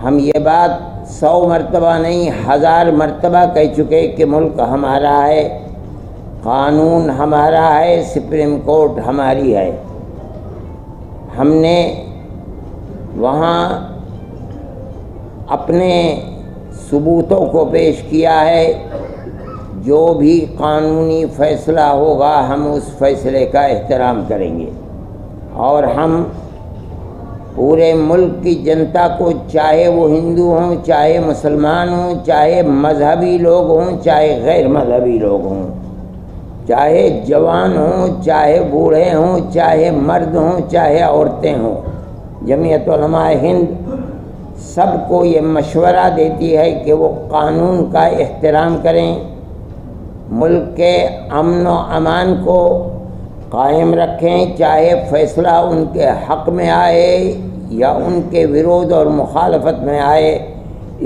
ہم یہ بات 100 مرتبہ نہیں 1000 مرتبہ کہہ چکے کہ ملک ہمارا ہے، قانون ہمارا ہے، سپریم کورٹ ہماری ہے۔ ہم نے وہاں اپنے ثبوتوں کو پیش کیا ہے، جو بھی قانونی فیصلہ ہوگا ہم اس فیصلے کا احترام کریں گے، اور ہم پورے ملک کی جنتا کو، چاہے وہ ہندو ہوں، چاہے مسلمان ہوں، چاہے مذہبی لوگ ہوں، چاہے غیر مذہبی لوگ ہوں، چاہے جوان ہوں، چاہے بوڑھے ہوں، چاہے مرد ہوں، چاہے عورتیں ہوں، جمعیت علماء ہند سب کو یہ مشورہ دیتی ہے کہ وہ قانون کا احترام کریں، ملک کے امن و امان کو قائم رکھیں، چاہے فیصلہ ان کے حق میں آئے یا ان کے ورود اور مخالفت میں آئے،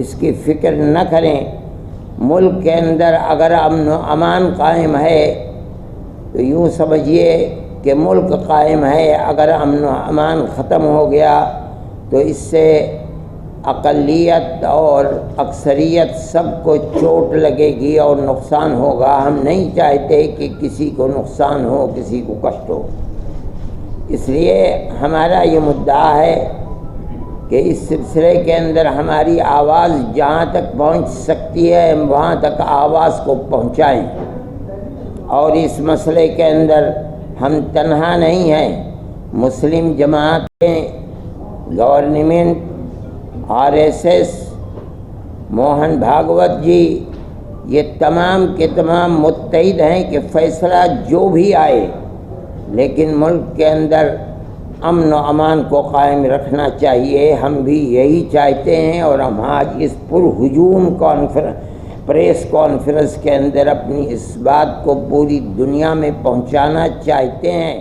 اس کی فکر نہ کریں۔ ملک کے اندر اگر امن و امان قائم ہے تو یوں سمجھیے کہ ملک قائم ہے، اگر امن و امان ختم ہو گیا تو اس سے اقلیت اور اکثریت سب کو چوٹ لگے گی اور نقصان ہوگا۔ ہم نہیں چاہتے کہ کسی کو نقصان ہو، کسی کو کشٹ ہو۔ اس لیے ہمارا یہ مدعا ہے کہ اس سلسلے کے اندر ہماری آواز جہاں تک پہنچ سکتی ہے ہم وہاں تک آواز کو پہنچائیں، اور اس مسئلے کے اندر ہم تنہا نہیں ہیں۔ مسلم جماعتیں، گورنمنٹ، RSS، موہن بھاگوت جی، یہ تمام کے تمام متحد ہیں کہ فیصلہ جو بھی آئے لیکن ملک کے اندر امن و امان کو قائم رکھنا چاہیے۔ ہم بھی یہی چاہتے ہیں، اور ہم آج اس پرہجوم پریس کانفرنس کے اندر اپنی اس بات کو پوری دنیا میں پہنچانا چاہتے ہیں۔